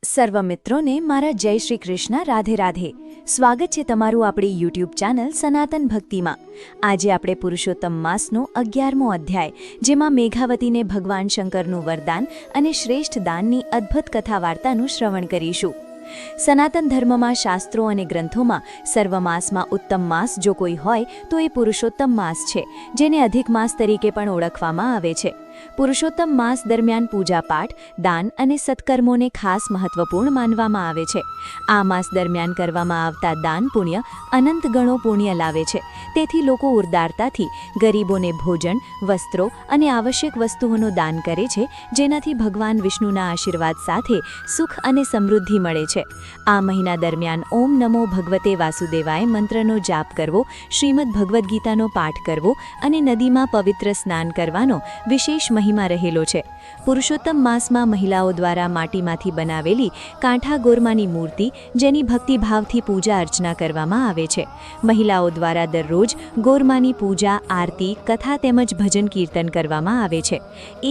સર્વ મિત્રોને મારા જય શ્રી કૃષ્ણ રાધે રાધે. સ્વાગત છે તમારું આપણી યુટ્યુબ ચેનલ સનાતન ભક્તિમાં. આજે આપણે પુરુષોત્તમ માસનો 11મો અધ્યાય, જેમાં મેઘાવતીને ભગવાન શંકરનું વરદાન અને શ્રેષ્ઠ દાનની અદ્ભુત કથા વાર્તાનું શ્રવણ કરીશું. સનાતન ધર્મમાં શાસ્ત્રો અને ગ્રંથોમાં સર્વ માસમાં ઉત્તમ માસ જો કોઈ હોય તો એ પુરુષોત્તમ માસ છે, જેને અધિક માસ તરીકે પણ ઓળખવામાં આવે છે. પુરુષોત્તમ માસ દરમિયાન પૂજાપાઠ, દાન અને સત્કર્મોને ખાસ મહત્વપૂર્ણ માનવામાં આવે છે. આ માસ દરમિયાન કરવામાં આવતા દાન પુણ્ય અનંત ગણો પુણ્ય લાવે છે. તેથી લોકો ઉદારતાથી ગરીબોને ભોજન, વસ્ત્રો અને આવશ્યક વસ્તુઓનું દાન કરે છે, જેનાથી ભગવાન વિષ્ણુના આશીર્વાદ સાથે સુખ અને સમૃદ્ધિ મળે છે. આ મહિના દરમિયાન ઓમ નમો ભગવતે વાસુદેવાય મંત્રનો જાપ કરવો, શ્રીમદ ભગવદ્ ગીતાનો પાઠ કરવો અને નદીમાં પવિત્ર સ્નાન કરવાનો વિશેષ મહિમા રહેલો છે. પુરુષોત્તમ માસમાં મહિલાઓ દ્વારા માટીમાંથી બનાવેલી કાંઠા ગોરમાની મૂર્તિ, જેની ભક્તિભાવથી પૂજા અર્ચના કરવામાં આવે છે. મહિલાઓ દ્વારા દરરોજ ગોરમાની પૂજા, આરતી, કથા તેમજ ભજન કીર્તન કરવામાં આવે છે.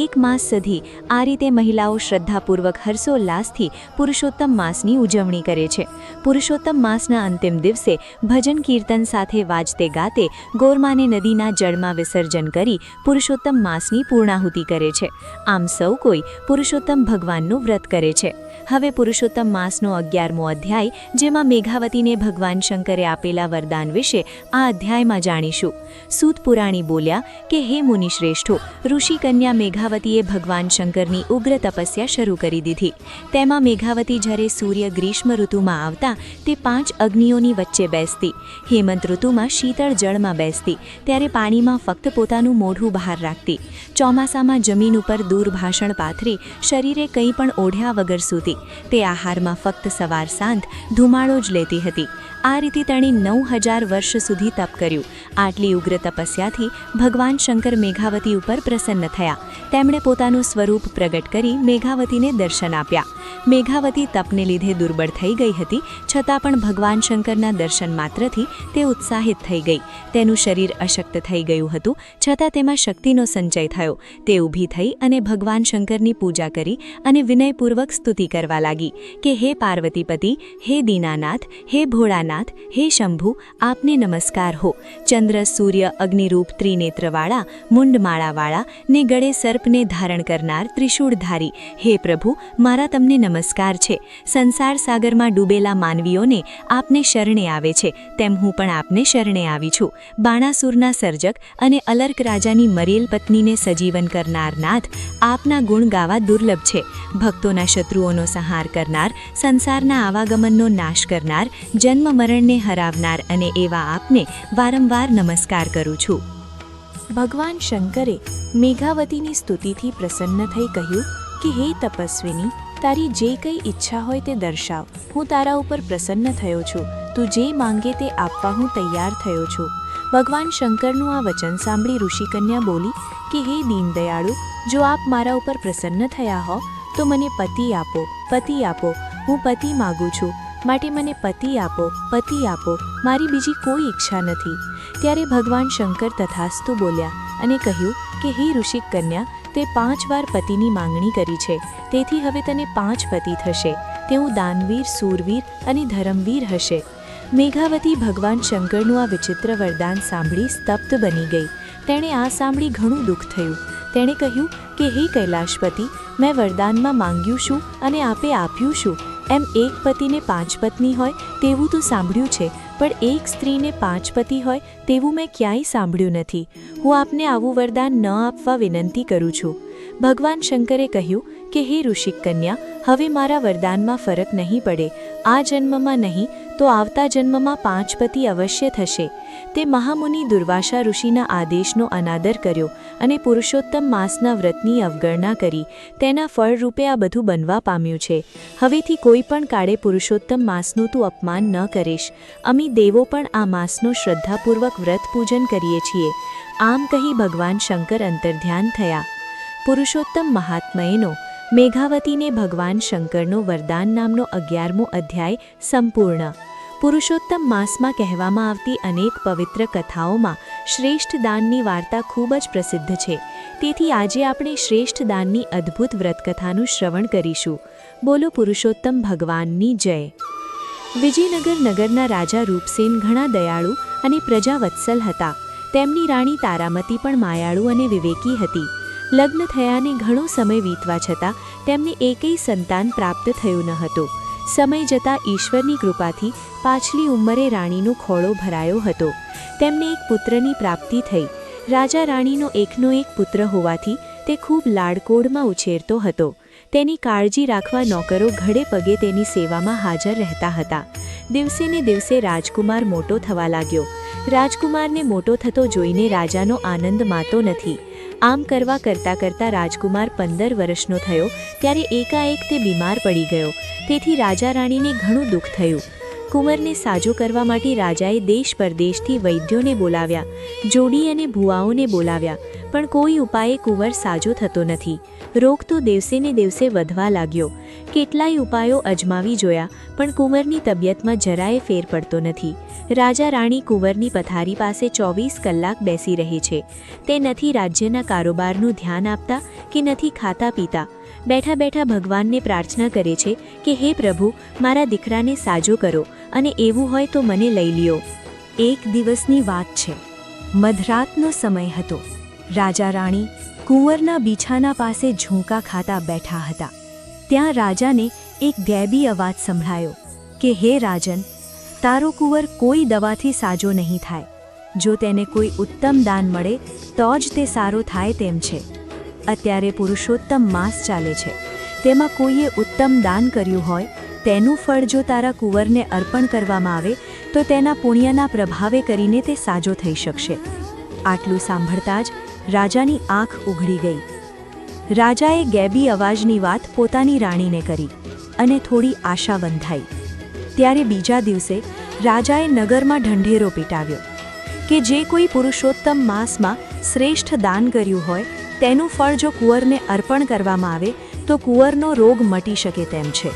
એક માસ સુધી આ રીતે મહિલાઓ શ્રદ્ધાપૂર્વક હર્ષોલ્લાસથી પુરુષોત્તમ માસની ઉજવણી કરે છે. પુરુષોત્તમ માસના અંતિમ દિવસે ભજન કીર્તન સાથે વાજતે ગાતે ગોરમાને નદીના જળમાં વિસર્જન કરી પુરુષોત્તમ માસની પૂર્ણાહુતિ કરે છે. આમ સૌ કોઈ પુરુષોત્તમ ભગવાનનું વ્રત કરે છે. હવે પુરુષોત્તમ માસનો 11મો અધ્યાય, જેમાં મેઘાવતીને ભગવાન શંકરે આપેલા વરદાન વિશે આ અધ્યાયમાં જાણીશું. સૂત પુરાણી બોલ્યા કે હે મુનિશ્રેષ્ઠો, ઋષિ કન્યા મેઘાવતીએ ભગવાન શંકરની ઉગ્ર તપસ્યા શરૂ કરી દીધી. તેમાં મેઘાવતી જ્યારે સૂર્ય ગ્રીષ્મ ઋતુમાં આવતા તે 5 અગ્નિઓની વચ્ચે બેસતી, હેમંત ઋતુમાં શીતળ જળમાં બેસતી, ત્યારે પાણીમાં ફક્ત પોતાનું મોઢું બહાર રાખતી, ચોમાસામાં જમીન ઉપર દૂર ભાષણ પાથરી શરીરે કંઈ પણ ઓઢ્યા વગર સૂતી, તે આહારમાં ફક્ત સવાર સાંજ ધુમાડો જ લેતી હતી. આ રીતે તેણે 9000 વર્ષ સુધી તપ કર્યું. આટલી ઉગ્ર તપસ્યાથી ભગવાન શંકર મેઘાવતી ઉપર પ્રસન્ન થયા. તેમણે પોતાનું સ્વરૂપ પ્રગટ કરી મેઘાવતીને દર્શન આપ્યા. મેઘાવતી તપને લીધે દુર્બળ થઈ ગઈ હતી, છતાં પણ ભગવાન શંકરના દર્શન માત્રથી તે ઉત્સાહિત થઈ ગઈ. તેનું શરીર અશક્ત થઈ ગયું હતું, છતાં તેમાં શક્તિનો સંચય થયો. તે ઊભી થઈ અને ભગવાન શંકરની પૂજા કરી અને વિનયપૂર્વક સ્તુતિ કરવા લાગી કે હે પાર્વતીપતિ, હે દીનાનાથ, હે ભોળાનાથ, હે શંભુ, આપને નમસ્કાર હો. ચંદ્ર, સૂર્ય, અગ્નિરૂપ, ત્રિનેત્રવાળા, મુંડમાળાવાળા ને ગળે સર્પને ધારણ કરનાર ત્રિશૂળધારી, હે પ્રભુ, મારા તમને નમસ્કાર છે. સંસાર સાગરમાં ડૂબેલા માનવીઓને આપને શરણે આવે છે, તેમ હું પણ આપને શરણે આવી છું. બાણાસુરના સર્જક અને અલર્ક રાજાની મરેલ પત્નીને સજીવન કરનાર નાથ, આપના ગુણ ગાવા દુર્લભ છે. ભક્તોના શત્રુઓનો સંહાર કરનાર, સંસારના આવાગમનનો નાશ કરનાર, જન્મ મરણને હરાવનાર અને એવા આપને વારંવાર નમસ્કાર કરું છું. ભગવાન શંકરે મેઘાવતીની સ્તુતિથી પ્રસન્ન થઈ કહ્યું કે હે તપસ્વિની, તારી જે કંઈ ઈચ્છા હોય તે દર્શાવ. હું તારા ઉપર પ્રસન્ન થયો છું. તું જે માંગે તે આપવા હું તૈયાર થયો છું. ભગવાન શંકરનું આ વચન સાંભળી ઋષિકન્યા બોલી કે હે દીનદયાળુ, જો આપ મારા ઉપર પ્રસન્ન થયા હો તો મને પતિ આપો, પતિ આપો. હું પતિ માગું છું, માટે મને પતિ આપો, પતિ આપો. મારી બીજી કોઈ ઈચ્છા નથી. ત્યારે ભગવાન શંકર તથાસ્તુ બોલ્યા અને કહ્યું કે હે ઋષિક કન્યા, તે 5 વાર પતિની માંગણી કરી છે, તેથી હવે તને 5 પતિ થશે. તેઓ દાનવીર, સૂરવીર અને ધર્મવીર હશે. મેઘાવતી ભગવાન શંકરનું આ વિચિત્ર વરદાન સાંભળી સ્તબ્ધ બની ગઈ. તેણે આ સાંભળી ઘણું દુઃખ થયું. તેણે કહ્યું કે હે કૈલાશપતિ, મેં વરદાનમાં માંગ્યું શું અને આપે આપ્યું શું? એમ એક પતિને 5 પત્ની હોય તેવું તો સાંભળ્યું છે, પણ એક સ્ત્રીને 5 પતિ હોય તેવું મેં ક્યાંય સાંભળ્યું નથી. હું આપને આવું વરદાન ન આપવા વિનંતી કરું છું. ભગવાન શંકરે કહ્યું કે હે ઋષિક કન્યા, હવે મારા વરદાનમાં ફરક નહીં પડે. આ જન્મમાં નહીં તો આવતા જન્મમાં 5 પતિ અવશ્ય થશે. તે મહામુનિ દુર્વાસા ઋષિના આદેશનો અનાદર કર્યો અને પુરુષોત્તમ માસના વ્રતની અવગણના કરી. તેના ફળરૂપે આ બધું બનવા પામ્યું છે. હવેથી કોઈ પણ કાળે પુરુષોત્તમ માસનું તું અપમાન ન કરીશ. અમે દેવો પણ આ માસનું શ્રદ્ધાપૂર્વક વ્રત પૂજન કરીએ છીએ. આમ કહી ભગવાન શંકર અંતર્ધ્યાન થયા. પુરુષોત્તમ મહાત્મયનો મેઘાવતીને ભગવાન શંકરનો વરદાન નામનો 11મો અધ્યાય સંપૂર્ણ. પુરુષોત્તમ માસમાં કહેવામાં આવતી અનેક પવિત્ર કથાઓમાં શ્રેષ્ઠ દાનની વાર્તા ખૂબ જ પ્રસિદ્ધ છે. તેથી આજે આપણે શ્રેષ્ઠ દાનની અદ્ભુત વ્રતકથાનું શ્રવણ કરીશું. બોલો પુરુષોત્તમ ભગવાનની જય. વિજયનગર નગરના રાજા રૂપસેન ઘણા દયાળુ અને પ્રજાવત્સલ હતા. તેમની રાણી તારામતી પણ માયાળુ અને વિવેકી હતી. લગ્ન થયાને ઘણો સમય વીતવા છતાં તેમને એકેય સંતાન પ્રાપ્ત થયું ન હતું. સમય જતાં ઈશ્વરની કૃપાથી પાછલી ઉંમરે રાણીનો ખોળો ભરાયો હતો. તેમને એક પુત્રની પ્રાપ્તિ થઈ. રાજા રાણીનો એકનો એક પુત્ર હોવાથી તે ખૂબ લાડકોડમાં ઉછેરતો હતો. તેની કાળજી રાખવા નોકરો ઘડે પગે તેની સેવામાં હાજર રહેતા હતા. દિવસે ને દિવસે રાજકુમાર મોટો થવા લાગ્યો. રાજકુમારને મોટો થતો જોઈને રાજાનો આનંદ માતો નથી. આમ કરતાં રાજકુમાર 15 વર્ષનો થયો ત્યારે એકાએક તે બીમાર પડી ગયો. તેથી રાજા રાણીને ઘણું દુઃખ થયું. કુંવરને સાજો કરવા માટે રાજાએ દેશ પરદેશથી વૈદ્યોને બોલાવ્યા, જોડી અને ભુવાઓને બોલાવ્યા, પણ કોઈ ઉપાયે કુંવર સાજો થતો નથી. રોગ તો દિવસે ને દિવસે વધવા લાગ્યો. કેટલાય ઉપાયો અજમાવી જોયા, પણ કુંવરની તબિયતમાં જરાય ફેર પડતો નથી. રાજા રાણી કુંવરની પથારી પાસે 24 કલાક બેસી રહે છે. તે નથી રાજ્યના કારોબારનું ધ્યાન આપતા કે નથી ખાતા પીતા. બેઠા બેઠા ભગવાનને પ્રાર્થના કરે છે કે હે પ્રભુ, મારા દીકરાને સાજો કરો અને એવું હોય તો મને લઈ લ્યો. એક દિવસની વાત છે. મધરાતનો સમય હતો. રાજા રાણી કુંવરના બીછાના પાસે ઝૂંકા ખાતા બેઠા હતા. ત્યાં રાજાને એક ગેબી અવાજ સંભળાયો કે હે રાજન, તારો કુંવર કોઈ દવાથી સાજો નહીં થાય. જો તેને કોઈ ઉત્તમ દાન મળે તો જ તે સારો થાય તેમ છે. અત્યારે પુરુષોત્તમ માસ ચાલે છે. તેમાં કોઈએ ઉત્તમ દાન કર્યું હોય તેનું ફળ જો તારા કુંવરને અર્પણ કરવામાં આવે તો તેના પુણ્યના પ્રભાવે કરીને તે સાજો થઈ શકશે. આટલું સાંભળતા જ રાજાની આંખ ઉઘડી ગઈ. રાજાએ ગેબી અવાજની વાત પોતાની રાણીને કરી અને થોડી આશા બંધાઈ. ત્યારે બીજા દિવસે રાજાએ નગરમાં ઢંઢેરો પીટાવ્યો કે જે કોઈ પુરુષોત્તમ માસમાં શ્રેષ્ઠ દાન કર્યું હોય તેનું ફળ જો કુંવરને અર્પણ કરવામાં આવે તો કુંવરનો રોગ મટી શકે તેમ છે.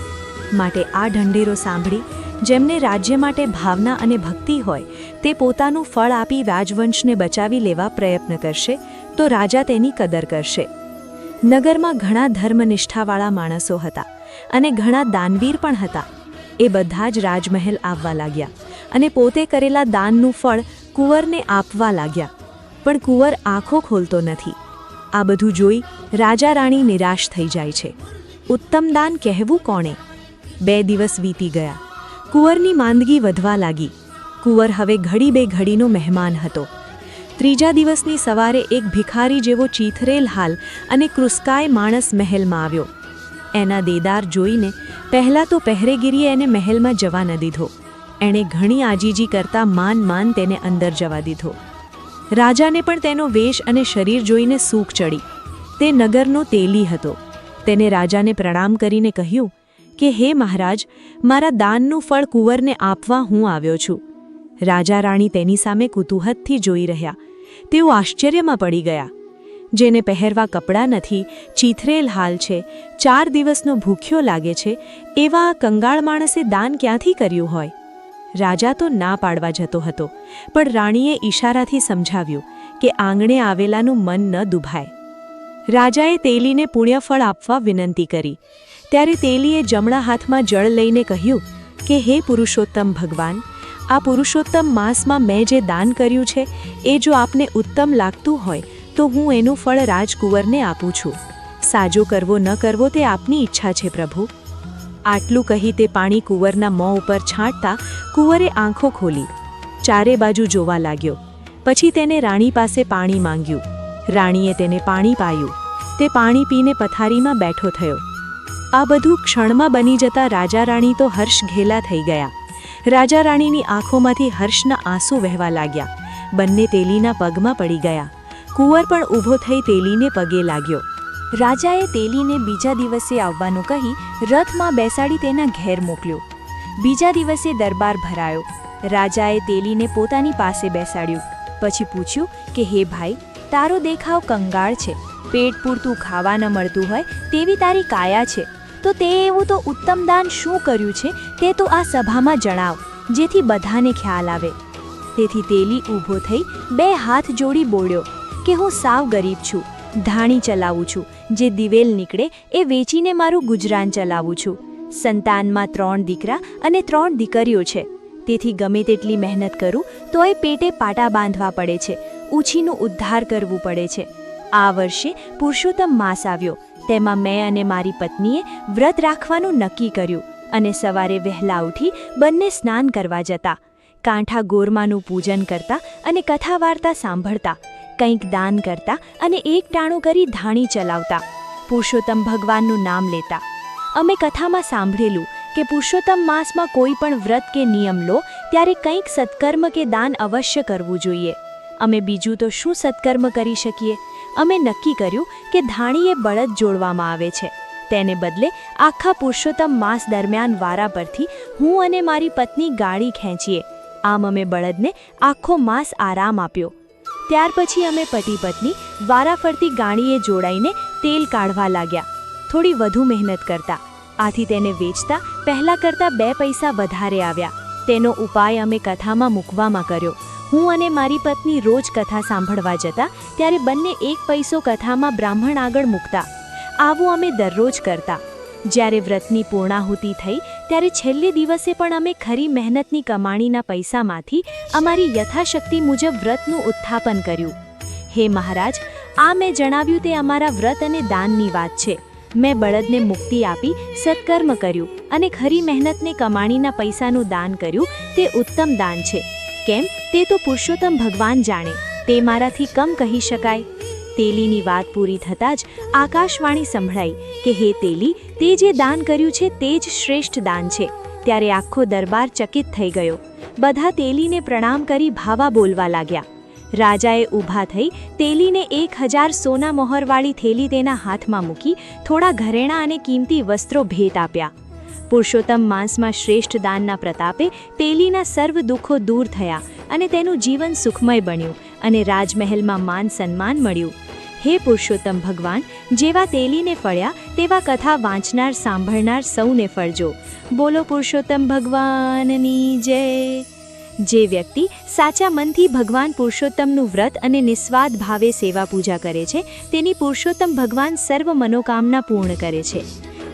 માટે આ ઢંઢેરો સાંભળી જેમને રાજ્ય માટે ભાવના અને ભક્તિ હોય તે પોતાનું ફળ આપી રાજવંશને બચાવી લેવા પ્રયત્ન કરશે તો રાજા તેની કદર કરશે. નગરમાં ઘણા ધર્મનિષ્ઠાવાળા માણસો હતા અને ઘણા દાનવીર પણ હતા. એ બધા જ રાજમહેલ આવવા લાગ્યા અને પોતે કરેલા દાનનું ફળ કુંવરને આપવા લાગ્યા. પણ કુંવર આંખો ખોલતો નથી. આ બધું જોઈ રાજા રાણી નિરાશ થઈ જાય છે. ઉત્તમ દાન કહેવું કોણે? 2 દિવસ વીતી ગયા. કુંવરની માંદગી વધવા લાગી. કુંવર હવે ઘડી બે ઘડીનો મહેમાન હતો. ત્રીજા દિવસની સવારે એક ભિખારી જેવો ચીથરેલ હાલ અને કૃસ્કાય માણસ મહેલમાં આવ્યો. એના દેદાર જોઈને પહેલાં તો પહેરેગીરીએ એને મહેલમાં જવા ન દીધો. એણે ઘણી આજીજી કરતાં માન તેને અંદર જવા દીધો. રાજાને પણ તેનો વેશ અને શરીર જોઈને સૂખ ચડી. તે નગરનો તેલી હતો. તેને રાજાને પ્રણામ કરીને કહ્યું કે હે મહારાજ, મારા દાનનું ફળ કુંવરને આપવા હું આવ્યો છું. રાજા રાણી તેની સામે કુતૂહલથી જોઈ રહ્યા. તેઓ આશ્ચર્યમાં પડી ગયા. જેને પહેરવા કપડાં નથી, ચીથરેલ હાલ છે, 4 દિવસનો ભૂખ્યો લાગે છે, એવા આ કંગાળ માણસે દાન ક્યાંથી કર્યું હોય? રાજા તો ના પાડવા જતો હતો, પણ રાણીએ ઈશારાથી સમજાવ્યું કે આંગણે આવેલાનું મન ન દુભાય. રાજાએ તેલીને પુણ્યફળ આપવા વિનંતી કરી. ત્યારે તેલીએ જમણા હાથમાં જળ લઈને કહ્યું કે હે પુરુષોત્તમ ભગવાન, આ પુરુષોત્તમ માસમાં મેં જે દાન કર્યું છે એ જો આપને ઉત્તમ લાગતું હોય તો હું એનું ફળ રાજકુંવરને આપું છું. સાજો કરવો ન કરવો તે આપની ઈચ્છા છે પ્રભુ. આટલું કહી તે પાણી કુંવરના મોં ઉપર છાંટતા કુંવરે આંખો ખોલી. ચારે બાજુ જોવા લાગ્યો. પછી તેને રાણી પાસે પાણી માંગ્યું. રાણીએ તેને પાણી પાયું. તે પાણી પીને પથારીમાં બેઠો થયો. આ બધું ક્ષણમાં બની જતા રાજા રાણી તો હર્ષ ઘેલા થઈ ગયા. રાજા રાણીની આંખોમાંથી હર્ષના આંસુ વહેવા લાગ્યા. બંને તેલીના પગમાં પડી ગયા. કુંવર પણ ઊભો થઈ તેલીને પગે લાગ્યો. રાજાએ તેલીને બીજા દિવસે આવવાનું કહી રથમાં બેસાડી તેના ઘેર મોકલ્યો. બીજા દિવસે દરબાર ભરાયો. રાજાએ તેલીને પોતાની પાસે બેસાડ્યું. પછી પૂછ્યું કે હે ભાઈ, તારો દેખાવ કંગાળ છે, પેટ પૂરતું ખાવા ન મળતું હોય તેવી તારી કાયા છે, તો તે એવું તો ઉત્તમ દાન શું કર્યું છે તે તો આ સભામાં જણાવ, જેથી બધાને ખ્યાલ આવે. તેથી તેલી ઊભો થઈ 2 હાથ જોડી બોલ્યો કે હું સાવ ગરીબ છું, ધાણી ચલાવું છું, જે દિવેલ નીકળે એ વેચીને મારું ગુજરાન ચલાવું છું. સંતાનમાં 3 દીકરા અને 3 દીકરીઓ છે, તેથી ગમે તેટલી મહેનત કરું તોય પેટે પાટા બાંધવા પડે છે, ઉછીનું ઉદ્ધાર કરવું પડે છે. આ વર્ષે પુરુષોત્તમ માસ આવ્યો, તેમાં મેં અને મારી પત્નીએ વ્રત રાખવાનું નક્કી કર્યું અને સવારે વહેલા ઉઠી બંને સ્નાન કરવા જતા, કાંઠા ગોરમાનું પૂજન કરતા અને કથા વાર્તા સાંભળતા, કંઈક દાન કરતા અને એક ટાણું કરી ધાણી ચલાવતા, પુરુષોત્તમ ભગવાનનું નામ લેતા. અમે કથામાં સાંભળેલું કે પુરુષોત્તમ માસમાં કોઈ પણ વ્રત કે નિયમ લો ત્યારે કંઈક સત્કર્મ કે દાન અવશ્ય કરવું જોઈએ. અમે બીજું તો શું સત્કર્મ કરી શકીએ? અમે નક્કી કર્યું કે ધાણીએ બળદ જોડવામાં આવે છે, તેને બદલે આખા પુરુષોત્તમ માસ દરમિયાન વારા પરથી હું અને મારી પત્ની ગાડી ખેંચીએ. આમ અમે બળદને આખો માસ આરામ આપ્યો. ત્યાર પછી અમે પતિ પત્ની વારા ફરતી ગાડીએ જોડાઈને તેલ કાઢવા લાગ્યા, થોડી વધુ મહેનત કરતા. આથી તેને વેચતા પહેલાં કરતાં 2 પૈસા વધારે આવ્યા. તેનો ઉપાય અમે કથામાં મૂકવામાં કર્યો. હું અને મારી પત્ની રોજ કથા સાંભળવા જતા ત્યારે બંને 1 પૈસો કથામાં બ્રાહ્મણ આગળ મૂકતા. આવું અમે દરરોજ કરતા. જ્યારે વ્રતની પૂર્ણાહુતિ થઈ ત્યારે છેલ્લે દિવસે પણ અમે ખરી મહેનતની કમાણીના પૈસામાંથી અમારી યથાશક્તિ મુજબ વ્રતનું ઉત્થાપન કર્યું. હે મહારાજ, આ મેં જણાવ્યું તે અમારા વ્રત અને દાનની વાત છે. મેં બળદને મુક્તિ આપી સત્કર્મ કર્યું અને ખરી મહેનતને કમાણીના પૈસાનું દાન કર્યું, તે ઉત્તમ દાન છે. કેમ તે તો પુરુષોત્તમ ભગવાન જાણે, તે મારાથી કમ કહી શકાય. તેલીની વાત પૂરી થતાં જ આકાશવાણી સંભળાઈ કે હે તેલી, તે જે દાન કર્યું છે તે જ શ્રેષ્ઠ દાન છે. ત્યારે આખો દરબાર ચકિત થઈ ગયો. બધા તેલીને પ્રણામ કરી ભાવા બોલવા લાગ્યા. રાજાએ ઊભા થઈ તેલીને 1000 સોના મોહરવાળી થેલી તેના હાથમાં મૂકી થોડા ઘરેણાં અને કિંમતી વસ્ત્રો ભેટ આપ્યા. પુરુષોત્તમ માસમાં શ્રેષ્ઠ દાનના પ્રતાપે તેલીના સર્વ દુઃખો દૂર થયા અને તેનું જીવન સુખમય બન્યું અને રાજમહેલમાં માન સન્માન મળ્યું. હે પુરુષોત્તમ ભગવાન, જેવા તેલીને ફળ્યા તેવા કથા વાંચનાર સાંભળનાર સૌને ફળજો. બોલો પુરુષોત્તમ ભગવાનની જય. જે વ્યક્તિ સાચા મનથી ભગવાન પુરુષોત્તમનું વ્રત અને નિસ્વાર્થ ભાવે સેવા પૂજા કરે છે તેની પુરુષોત્તમ ભગવાન સર્વ મનોકામના પૂર્ણ કરે છે.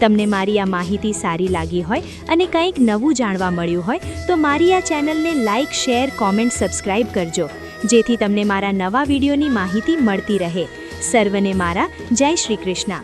તમને મારી આ માહિતી સારી લાગી હોય અને કંઈક નવું જાણવા મળ્યું હોય તો મારી આ ચેનલને લાઇક, શેર, કોમેન્ટ, સબસ્ક્રાઇબ કરજો, જેથી તમને મારા નવા વિડીયોની માહિતી મળતી રહે. સર્વને મારા જય શ્રી કૃષ્ણ.